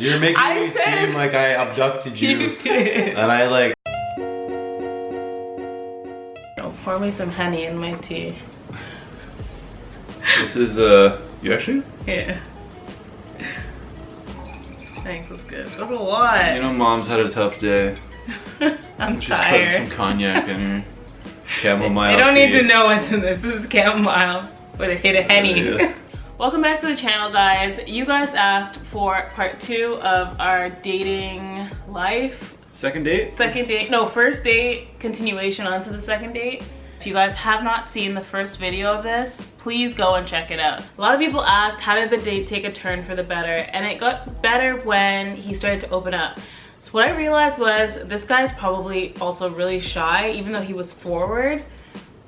You're making me seem like I abducted you. You did. And I like... Oh, pour me some honey in my tea. This is, you actually? Yeah. Thanks, that's good. That's a lot. You know, Mom's had a tough day. I'm She's tired. putting some cognac in her. Chamomile I don't tea. need to know what's in this. This is chamomile with a hit of henny. Yeah. Welcome back to the channel, guys. You guys asked for part 2 of our dating life. Second date? Second date, no, first date, continuation onto the second date. If you guys have not seen the first video of this, please go and check it out. A lot of people asked, how did the date take a turn for the better? And it got better when he started to open up. So what I realized was this guy's probably also really shy, even though he was forward.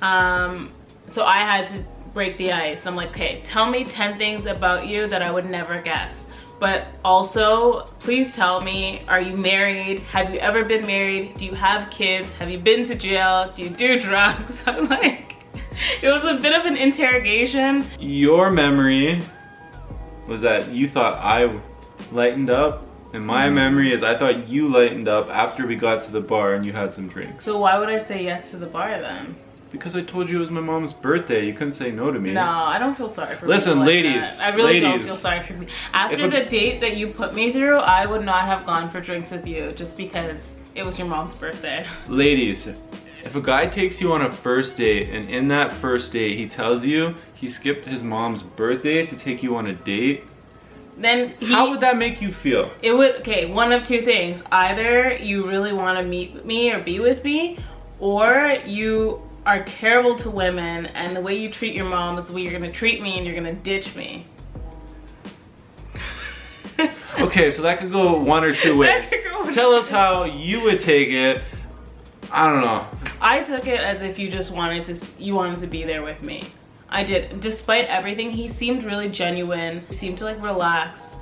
So I had to break the ice. I'm like, okay, tell me 10 things about you that I would never guess. But also, please tell me, are you married? Have you ever been married? Do you have kids? Have you been to jail? Do you do drugs? I'm like, it was a bit of an interrogation. Your memory was that you thought I lightened up, and my memory is I thought you lightened up after we got to the bar and you had some drinks. So why would I say yes to the bar then? Because I told you it was my mom's birthday. You couldn't say no to me. No, I don't feel sorry for Listen, people like ladies, that. I really don't ladies. feel sorry for me. After the date that you put me through, I would not have gone for drinks with you just because it was your mom's birthday. Ladies, if a guy takes you on a first date and in that first date he tells you he skipped his mom's birthday to take you on a date, then how would that make you feel? It would, okay, one of two things. Either you really want to meet with me or be with me, or you are terrible to women and the way you treat your mom is the way you're gonna treat me and you're gonna ditch me. Okay, so that could go one or two ways. Tell us how you would take it. I don't know. I took it as if you just wanted to be there with me. I did. Despite everything, he seemed really genuine. He seemed to like relax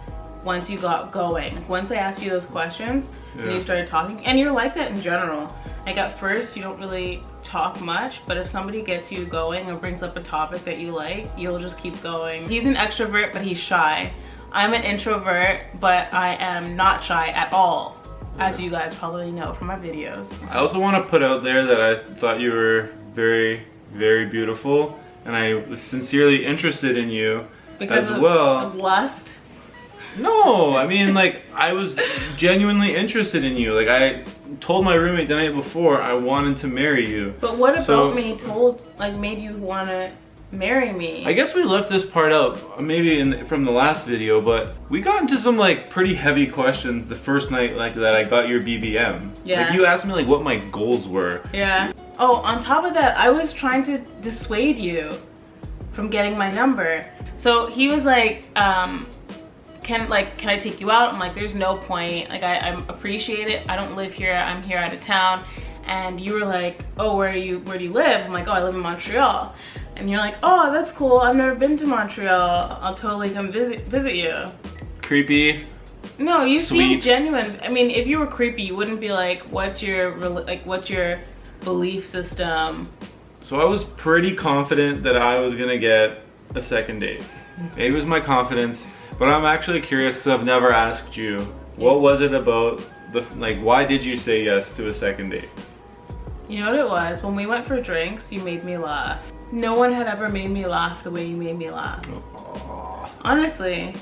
once you got going. Once I asked you those questions and you started talking, and you're like that in general. Like at first you don't really talk much, but if somebody gets you going or brings up a topic that you like, you'll just keep going. He's an extrovert, but he's shy. I'm an introvert, but I am not shy at all, as you guys probably know from my videos. I also want to put out there that I thought you were very, very beautiful, and I was sincerely interested in you as well. Because of lust? No, I mean, like, I was genuinely interested in you. Like, I told my roommate the night before I wanted to marry you. But what about me made you want to marry me? I guess we left this part out, maybe from the last video, but we got into some, like, pretty heavy questions the first night, like, that I got your BBM. Yeah. Like, you asked me, like, what my goals were. Yeah. Oh, on top of that, I was trying to dissuade you from getting my number. So he was like, can I take you out? I'm like, there's no point. Like, I appreciate it. I don't live here. I'm here out of town. And you were like, oh, where do you live? I'm like, oh, I live in Montreal. And you're like, oh, that's cool. I've never been to Montreal. I'll totally come visit you. Creepy. No, you Sweet. seem genuine. I mean, if you were creepy, you wouldn't be like, what's your belief system? So I was pretty confident that I was gonna get a second date. It was my confidence. But I'm actually curious because I've never asked you, what was it about, why did you say yes to a second date? You know what it was? When we went for drinks, you made me laugh. No one had ever made me laugh the way you made me laugh. Aww. Honestly.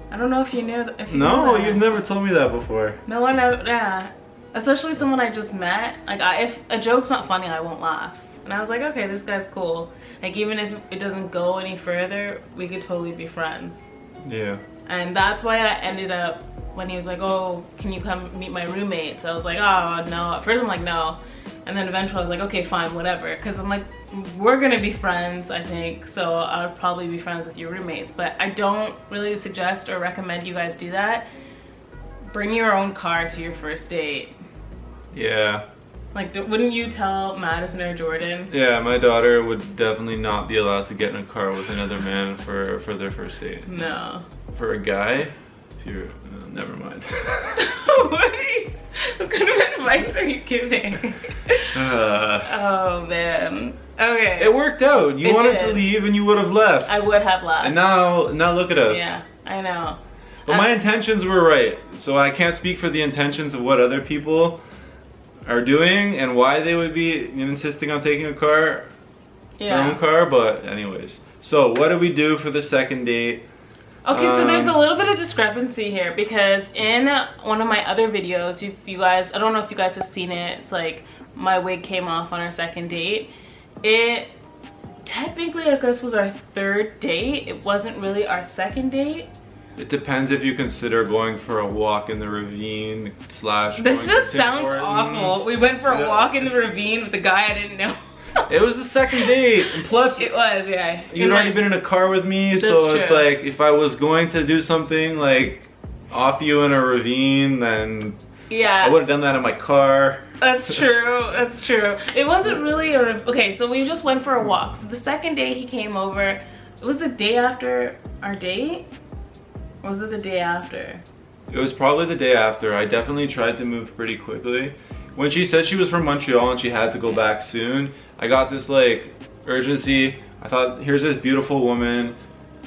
I don't know if you knew that. No, you've never told me that before. No one ever, yeah. Especially someone I just met. Like, if a joke's not funny, I won't laugh. And I was like, okay, this guy's cool. Like, even if it doesn't go any further, we could totally be friends. Yeah. And that's why I ended up, when he was like, oh, can you come meet my roommates? I was like, oh, no. At first I'm like, no. And then eventually I was like, okay, fine, whatever. Because I'm like, we're gonna be friends, I think. So I'll probably be friends with your roommates. But I don't really suggest or recommend you guys do that. Bring your own car to your first date. Yeah. Like, wouldn't you tell Madison or Jordan? Yeah, my daughter would definitely not be allowed to get in a car with another man for their first date. No. For a guy, if you're, never mind. What kind of advice are you giving? Oh man. Okay. It worked out. You wanted to leave and you would have left. I would have left. And now look at us. Yeah, I know. But my intentions were right. So I can't speak for the intentions of what other people are doing and why they would be insisting on taking a car, their own car, but anyways. So what did we do for the second date? Okay, so there's a little bit of discrepancy here because in one of my other videos, if you guys, I don't know if you guys have seen it, it's like my wig came off on our second date. It technically, I guess, was our third date. It wasn't really our second date. It depends if you consider going for a walk in the ravine / This just sounds awful. We went for a walk in the ravine with a guy I didn't know. It was the second date, and plus it was, yeah. You'd already been in a car with me, so it's like if I was going to do something like off you in a ravine, then I would have done that in my car. That's true. That's true. It wasn't really okay. So we just went for a walk. So the second day he came over. It was the day after our date. Or was it the day after? It was probably the day after. I definitely tried to move pretty quickly. When she said she was from Montreal and she had to go back soon, I got this like urgency. I thought, here's this beautiful woman.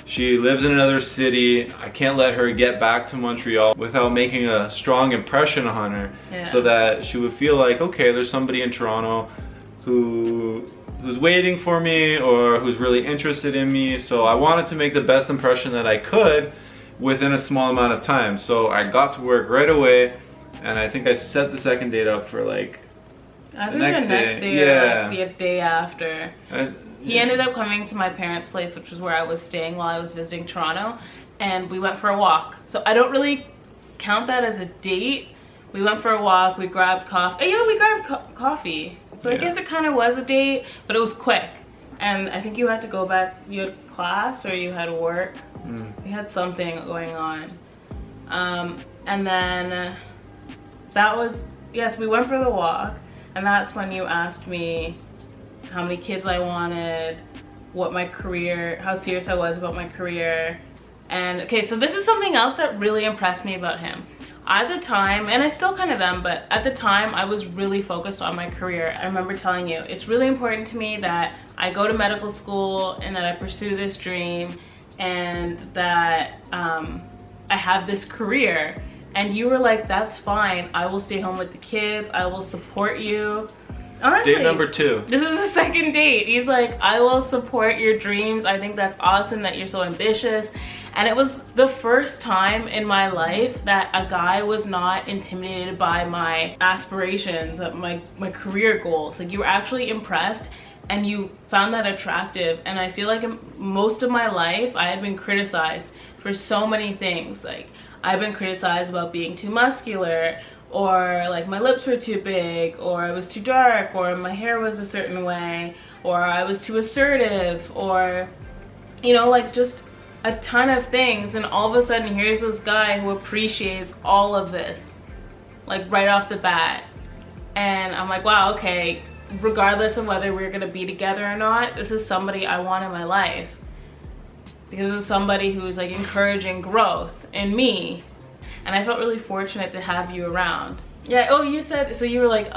She lives in another city. I can't let her get back to Montreal without making a strong impression on her, so that she would feel like, okay, there's somebody in Toronto who's waiting for me or who's really interested in me. So I wanted to make the best impression that I could within a small amount of time. So I got to work right away, and I think I set the second date up for like the next day or like the day after. He ended up coming to my parents' place, which was where I was staying while I was visiting Toronto, and we went for a walk. So I don't really count that as a date. We went for a walk, we grabbed coffee. Yeah, we grabbed coffee. So I guess it kind of was a date, but it was quick. And I think you had to go back, you had class or you had work. We had something going on. And then that was, yes, we went for the walk. And that's when you asked me how many kids I wanted, what my career, how serious I was about my career. And okay, so this is something else that really impressed me about him. At the time, and I still kind of am, but at the time I was really focused on my career. I remember telling you, it's really important to me that I go to medical school and that I pursue this dream and that I have this career. And you were like, that's fine, I will stay home with the kids, I will support you. Honestly, date number 2. This is the second date. He's like, I will support your dreams. I think that's awesome that you're so ambitious. And it was the first time in my life that a guy was not intimidated by my aspirations, my career goals. Like, you were actually impressed and you found that attractive. And I feel like in most of my life, I had been criticized for so many things. Like, I've been criticized about being too muscular, or like my lips were too big, or I was too dark, or my hair was a certain way, or I was too assertive, or, you know, like just a ton of things. And all of a sudden here's this guy who appreciates all of this, like right off the bat. And I'm like, wow, okay, regardless of whether we're gonna be together or not, this is somebody I want in my life. Because this is somebody who's like encouraging growth in me. And I felt really fortunate to have you around. Yeah, oh, you said, so you were like,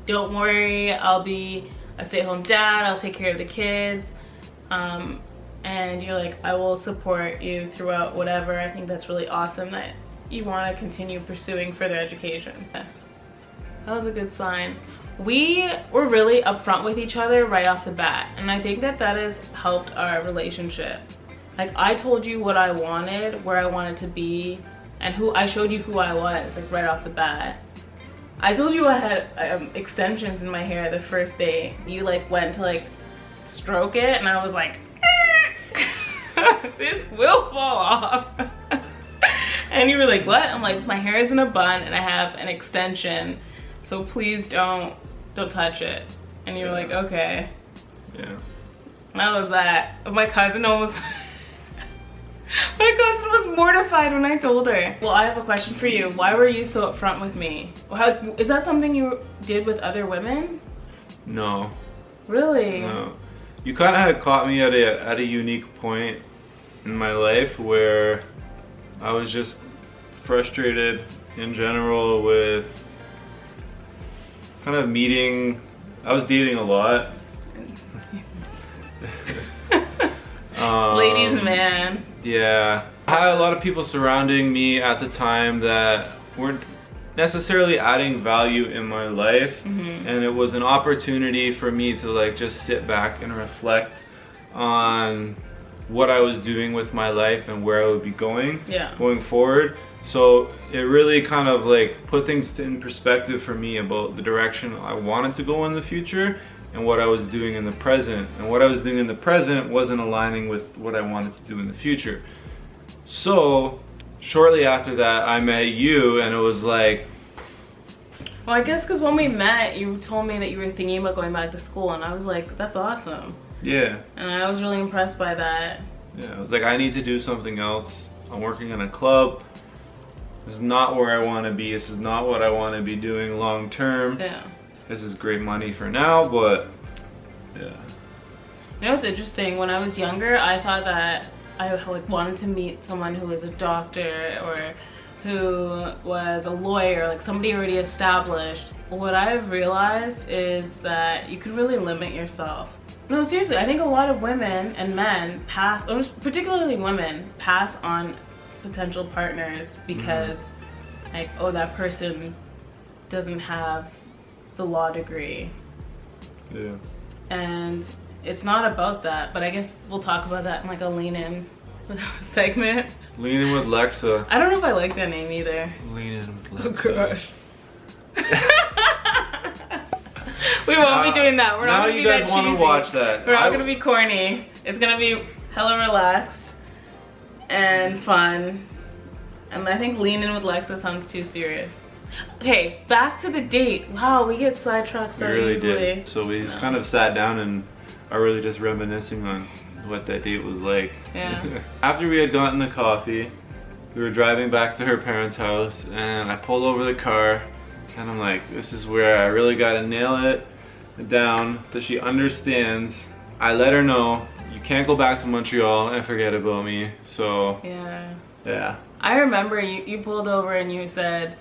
don't worry, I'll be a stay-at-home dad, I'll take care of the kids. And you're like, I will support you throughout whatever. I think that's really awesome that you want to continue pursuing further education. Yeah. That was a good sign. We were really upfront with each other right off the bat. And I think that that has helped our relationship. Like, I told you what I wanted, where I wanted to be, and I showed you who I was, like right off the bat. I told you I had extensions in my hair the first day. You like went to like stroke it and I was like, this will fall off. And you were like, what? I'm like, my hair is in a bun and I have an extension, so please don't touch it. And you were like, okay. Yeah. And that was that. My cousin almost my cousin was mortified when I told her. Well, I have a question for you. Why were you so upfront with me? Is that something you did with other women? No. Really? No. You kind of had caught me at a unique point in my life where I was just frustrated in general with kind of meeting. I was dating a lot. Ladies man. Yeah. I had a lot of people surrounding me at the time that weren't necessarily adding value in my life, and it was an opportunity for me to like just sit back and reflect on what I was doing with my life and where I would be going forward. So it really kind of like put things in perspective for me about the direction I wanted to go in the future and what I was doing in the present. And what I was doing in the present wasn't aligning with what I wanted to do in the future. So shortly after that, I met you, and it was like... Well, I guess because when we met, you told me that you were thinking about going back to school, and I was like, that's awesome. Yeah. And I was really impressed by that. Yeah, I was like, I need to do something else. I'm working in a club. This is not where I want to be. This is not what I want to be doing long term. Yeah. This is great money for now, but yeah. You know what's interesting? When I was younger, I thought that I like wanted to meet someone who was a doctor or who was a lawyer, like somebody already established. What I've realized is that you could really limit yourself. No, seriously, I think a lot of women and men pass, or particularly women, pass on potential partners because like, oh, that person doesn't have the law degree. Yeah. And it's not about that, but I guess we'll talk about that in like a lean in segment. Lean in with Lexa. I don't know if I like that name either. Lean in with Lexa. Oh gosh. We won't be doing that. We're not gonna be that cheesy. Now you guys want to watch that. We're not gonna be corny. It's gonna be hella relaxed and fun. And I think lean in with Lexa sounds too serious. Okay, back to the date. Wow, we get sidetracked so easily. Did. So we just kind of sat down and are really just reminiscing on what that date was like. Yeah. After we had gotten the coffee, we were driving back to her parents' house, and I pulled over the car, and I'm like, this is where I really gotta nail it down that she understands. I let her know, you can't go back to Montreal and forget about me. So yeah. I remember you pulled over and you said,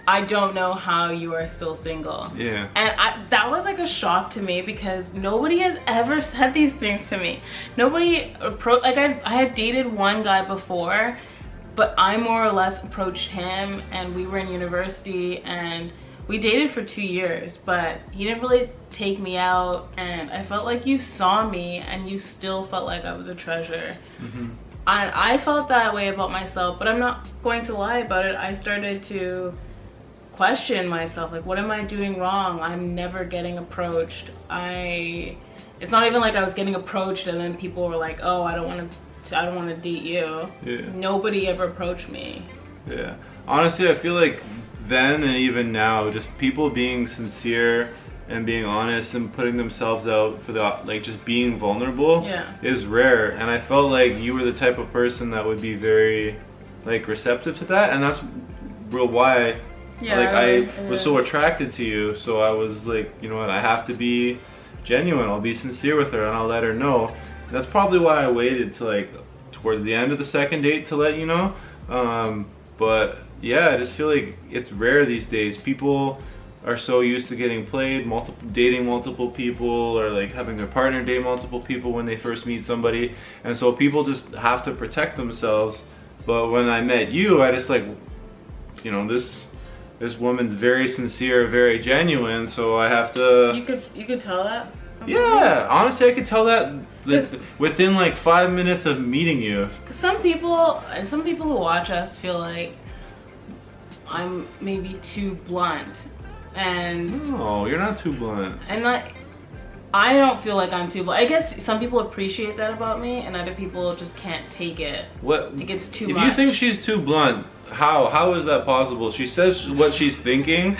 I don't know how you are still single. Yeah. And that was like a shock to me because nobody has ever said these things to me. Nobody like I had dated one guy before, but I more or less approached him, and we were in university and we dated for 2 years, but he didn't really take me out, and I felt like you saw me and you still felt like I was a treasure. I felt that way about myself, but I'm not going to lie about it. I started to question myself, like, what am I doing wrong? I'm never getting approached. It's not even like I was getting approached and then people were like, oh, I don't want to date you. Yeah. Nobody ever approached me. Yeah. Honestly, I feel like then and even now, just people being sincere and being honest and putting themselves out for the, like, just being vulnerable is rare. And I felt like you were the type of person that would be very, like, receptive to that, and that's real why I was so attracted to you. So I was like, you know what, I have to be genuine. I'll be sincere with her and I'll let her know. And that's probably why I waited to like towards the end of the second date to let you know. But yeah, I just feel like it's rare these days. People are so used to getting played, dating multiple people, or like having their partner date multiple people when they first meet somebody, and so people just have to protect themselves. But when I met you, I just like, you know, this woman's very sincere, very genuine, so I have to... You could tell that? Yeah, honestly, I could tell that within like 5 minutes of meeting you. Some people who watch us feel like I'm maybe too blunt, and... No, you're not too blunt. And like, I don't feel like I'm too blunt. I guess some people appreciate that about me, and other people just can't take it. What? Like, it's too much. If you think she's too blunt, how is that possible? She says what she's thinking.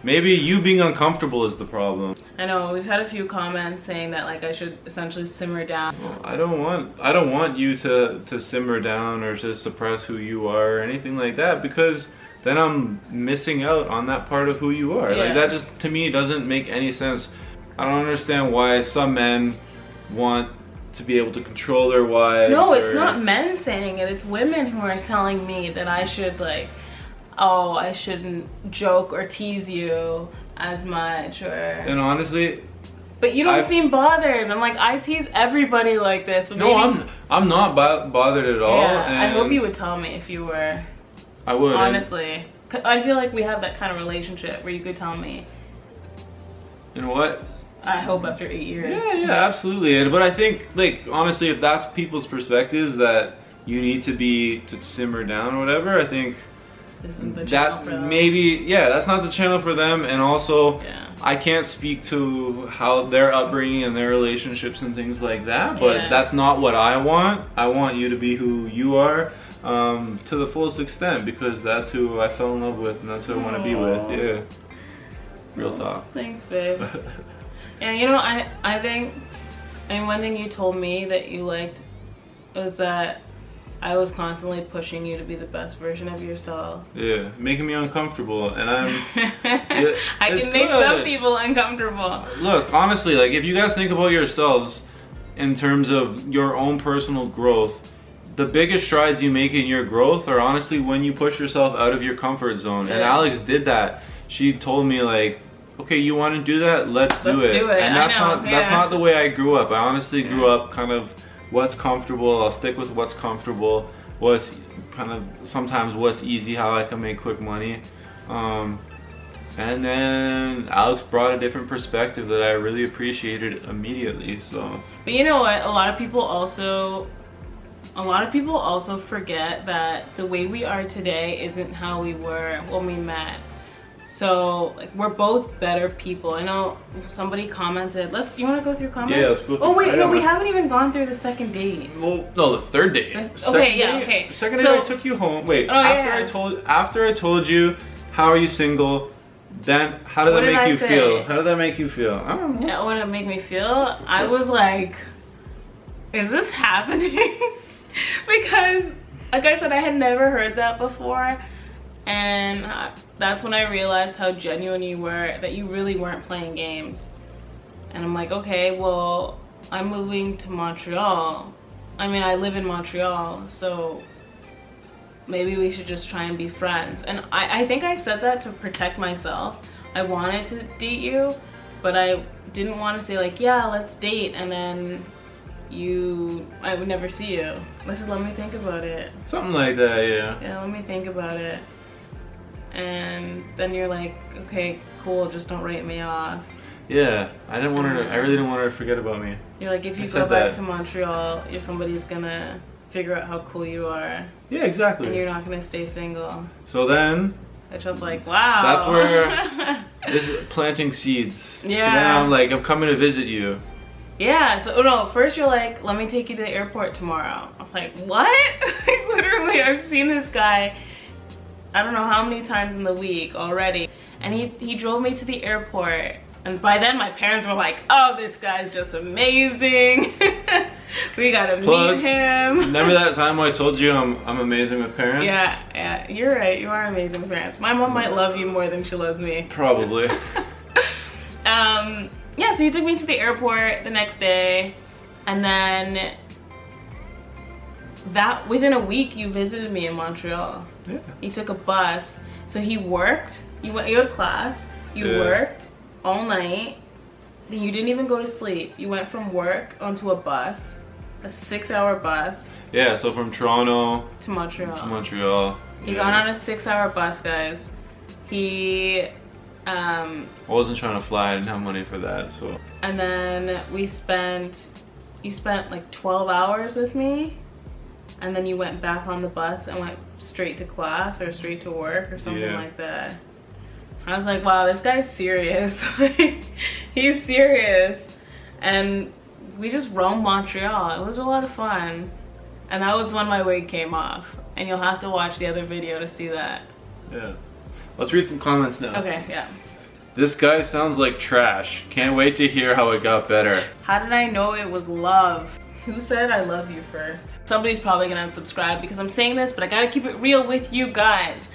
Maybe you being uncomfortable is the problem. I know, we've had a few comments saying that like I should essentially simmer down. Well, I don't want you to simmer down or to suppress who you are or anything like that, because then I'm missing out on that part of who you are. Like, that just, to me, doesn't make any sense. I don't understand why some men want to be able to control their wives. No, it's not men saying it, it's women who are telling me that I should like, oh, I shouldn't joke or tease you as much, or... And honestly... But you don't seem bothered. I'm like, I tease everybody like this. But no, I'm not bothered at all. Yeah, and I hope you would tell me if you were. I would. Honestly. I feel like we have that kind of relationship where you could tell me. And what? I hope after 8 years. Yeah, absolutely. But I think, like, honestly, if that's people's perspectives that you need to simmer down or whatever, I think isn't the channel for them. maybe, yeah, that's not the channel for them. And also, yeah. I can't speak to how their upbringing and their relationships and things like that, but Yeah. that's not what I want. I want you to be who you are to the fullest extent, because that's who I fell in love with and that's who I want to be with. Yeah. Real talk. Thanks, babe. And you know, I think, and one thing you told me that you liked was that I was constantly pushing you to be the best version of yourself. Yeah, making me uncomfortable, and I'm... Yeah, I can make some people uncomfortable. Look, honestly, like, if you guys think about yourselves in terms of your own personal growth, the biggest strides you make in your growth are honestly when you push yourself out of your comfort zone. Yeah. And Alex did that. She told me, like, okay, you want to do that? Let's do it. And that's not the way I grew up. I honestly grew up kind of what's comfortable. I'll stick with what's comfortable. What's kind of sometimes what's easy, how I can make quick money. And then Alex brought a different perspective that I really appreciated immediately. So. But you know what? A lot of people also forget that the way we are today isn't how we were when we met. So, like, we're both better people. I know somebody commented, you want to go through comments? Yeah, let's go through. Oh wait, no, we haven't even gone through the second date. Well, no, the third date. Okay. Second date, I took you home. Wait, after I told you, how are you single? Then, how did that make you feel? How did that make you feel? I don't know. Yeah, what did it make me feel? I was like, is this happening? Because, like I said, I had never heard that before. And that's when I realized how genuine you were, that you really weren't playing games. And I'm like, okay, well, I'm moving to Montreal. I mean, I live in Montreal, so maybe we should just try and be friends. And I think I said that to protect myself. I wanted to date you, but I didn't want to say, like, yeah, let's date, and then I would never see you. Let me think about it. Something like that, yeah. Yeah, let me think about it. And then you're like, okay, cool, just don't write me off. Yeah, I really didn't want her to forget about me. You're like, if you go back to Montreal, somebody's gonna figure out how cool you are. Yeah, exactly. And you're not gonna stay single. So then, which I was like, wow. That's where it's planting seeds. Yeah. So then I'm like, I'm coming to visit you. Yeah, so no, first you're like, let me take you to the airport tomorrow. I'm like, what? Literally, I've seen this guy, I don't know how many times in the week already. And he drove me to the airport. And by then my parents were like, oh, this guy's just amazing. We gotta meet him. Remember that time I told you I'm amazing with parents? Yeah, you're right, you are amazing with parents. My mom might love you more than she loves me. Probably. Yeah, so you took me to the airport the next day, and then within a week you visited me in Montreal. Yeah. You took a bus. So he worked, you had class, you worked all night, then you didn't even go to sleep. You went from work onto a bus, a 6-hour bus. Yeah, so from Toronto to Montreal. He got on a 6-hour bus, guys. I wasn't trying to fly, I didn't have money for that, so. And then you spent like 12 hours with me, and then you went back on the bus and went straight to class or straight to work or something like that. I was like, wow, this guy's serious. He's serious. And we just roamed Montreal. It was a lot of fun. And that was when my wig came off. And you'll have to watch the other video to see that. Yeah. Let's read some comments now. Okay, yeah. This guy sounds like trash. Can't wait to hear how it got better. How did I know it was love? Who said I love you first? Somebody's probably gonna unsubscribe because I'm saying this, but I gotta keep it real with you guys.